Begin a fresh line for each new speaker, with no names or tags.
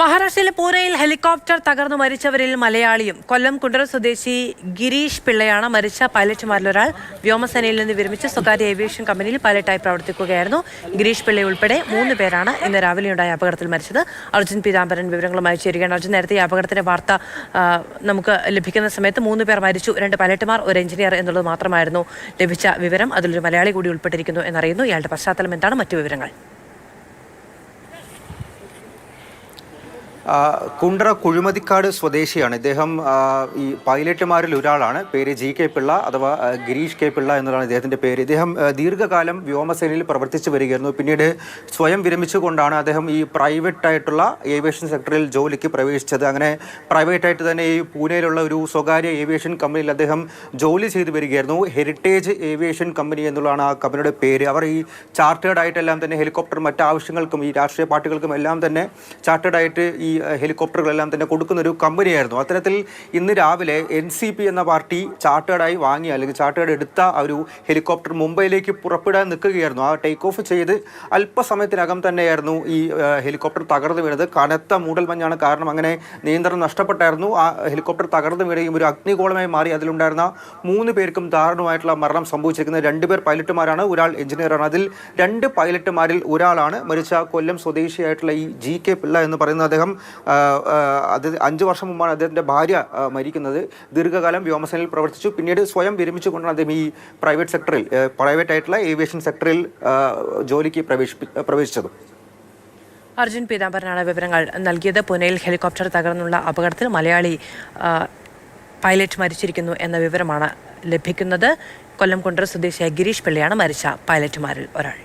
മഹാരാഷ്ട്രയിലെ പൂനെയിൽ ഹെലികോപ്റ്റർ തകർന്നു മരിച്ചവരിൽ മലയാളിയും കൊല്ലം കുണ്ടറ സ്വദേശി ഗിരീഷ് പിള്ളയാണ് മരിച്ച പൈലറ്റുമാരിലൊരാൾ. വ്യോമസേനയിൽ നിന്ന് വിരമിച്ച് സ്വകാര്യ ഏവിയേഷൻ കമ്പനിയിൽ പൈലറ്റായി പ്രവർത്തിക്കുകയായിരുന്നു. ഗിരീഷ് പിള്ള ഉൾപ്പെടെ 3 പേരാണ് ഇന്ന് രാവിലെയുണ്ടായ അപകടത്തിൽ മരിച്ചത്. അർജുൻ പീതാംബരൻ വിവരങ്ങളുമായി ചേരുകയാണ്. അർജുൻ, നേരത്തെ ഈ അപകടത്തിന്റെ വാർത്ത നമുക്ക് ലഭിക്കുന്ന സമയത്ത് 3 പേർ മരിച്ചു, 2 പൈലറ്റുമാർ, 1 എഞ്ചിനീയർ എന്നുള്ളത് മാത്രമായിരുന്നു ലഭിച്ച വിവരം. അതിലൊരു മലയാളി കൂടി ഉൾപ്പെട്ടിരിക്കുന്നു എന്നറിയുന്നു. ഇയാളുടെ പശ്ചാത്തലം എന്താണ്? മറ്റു വിവരങ്ങൾ?
കുണ്ടറ കുഴിമതിക്കാട് സ്വദേശിയാണ് ഇദ്ദേഹം. ഈ പൈലറ്റുമാരിൽ ഒരാളാണ്. പേര് ജി കെ പിള്ള അഥവാ ഗിരീഷ് കെ പിള്ള എന്നതാണ് ഇദ്ദേഹത്തിൻ്റെ പേര്. ഇദ്ദേഹം ദീർഘകാലം വ്യോമസേനയിൽ പ്രവർത്തിച്ചു വരികയായിരുന്നു. പിന്നീട് സ്വയം വിരമിച്ചുകൊണ്ടാണ് അദ്ദേഹം ഈ പ്രൈവറ്റ് ആയിട്ടുള്ള ഏവിയേഷൻ സെക്ടറിൽ ജോലിക്ക് പ്രവേശിച്ചത്. അങ്ങനെ പ്രൈവറ്റായിട്ട് തന്നെ ഈ പൂനെയിലുള്ള ഒരു സ്വകാര്യ ഏവിയേഷൻ കമ്പനിയിൽ അദ്ദേഹം ജോലി ചെയ്തു വരികയായിരുന്നു. ഹെറിറ്റേജ് ഏവിയേഷൻ കമ്പനി എന്നുള്ളതാണ് ആ കമ്പനിയുടെ പേര്. അവർ ഈ ചാർട്ടേഡ് ആയിട്ടെല്ലാം തന്നെ ഹെലികോപ്റ്റർ മറ്റ് ആവശ്യങ്ങൾക്കും ഈ രാഷ്ട്രീയ പാർട്ടികൾക്കും എല്ലാം തന്നെ ചാർട്ടേഡായിട്ട് ഈ ഹെലികോപ്റ്ററുകളെല്ലാം തന്നെ കൊടുക്കുന്നൊരു കമ്പനിയായിരുന്നു. അത്തരത്തിൽ ഇന്ന് രാവിലെ NCP എന്ന പാർട്ടി ചാർട്ടേഡായി വാങ്ങിയ അല്ലെങ്കിൽ ചാർട്ടേഡ് എടുത്ത ഒരു ഹെലികോപ്റ്റർ മുംബൈയിലേക്ക് പുറപ്പെടാൻ നിൽക്കുകയായിരുന്നു. ആ ടേക്ക് ഓഫ് ചെയ്ത് അല്പസമയത്തിനകം തന്നെയായിരുന്നു ഈ ഹെലികോപ്റ്റർ തകർന്നു വീണത്. കനത്ത മൂടൽമഞ്ഞാണ് കാരണം. അങ്ങനെ നിയന്ത്രണം നഷ്ടപ്പെട്ടായിരുന്നു. ആ ഹെലികോപ്റ്റർ തകർന്നു വീഴുകയും ഒരു അഗ്നിഗോളമായി മാറി. അതിലുണ്ടായിരുന്ന 3 പേർക്കും ദാരുണമായിട്ടുള്ള മരണം സംഭവിച്ചിരിക്കുന്നത്. 2 പേർ പൈലറ്റുമാരാണ്, ഒരാൾ എഞ്ചിനീയറാണ്. അതിൽ 2 പൈലറ്റുമാരിൽ ഒരാളാണ് മരിച്ച കൊല്ലം സ്വദേശിയായിട്ടുള്ള ഈ ജി കെ പിള്ള എന്ന് പറയുന്ന അദ്ദേഹം. അത് 5 വർഷം മുമ്പാണ് അദ്ദേഹത്തിൻ്റെ ഭാര്യ മരിക്കുന്നത്. ദീർഘകാലം വ്യോമസേനയിൽ പ്രവർത്തിച്ചു. പിന്നീട് സ്വയം വിരമിച്ചുകൊണ്ടാണ് അദ്ദേഹം ഈ പ്രൈവറ്റ് സെക്ടറിൽ പ്രൈവറ്റ് ആയിട്ടുള്ള ഏവിയേഷൻ സെക്ടറിൽ ജോലിക്ക് പ്രവേശിച്ചത്.
അർജുൻ പീതാംബരനാണ് വിവരങ്ങൾ നൽകിയത്. പൂനെയിൽ ഹെലികോപ്റ്റർ തകർന്നുള്ള അപകടത്തിൽ മലയാളി പൈലറ്റ് മരിച്ചിരിക്കുന്നു എന്ന വിവരമാണ് ലഭിക്കുന്നത്. കൊല്ലം കുണ്ടറ സ്വദേശിയായ ഗിരീഷ് പിള്ളയാണ് മരിച്ച പൈലറ്റുമാരിൽ ഒരാൾ.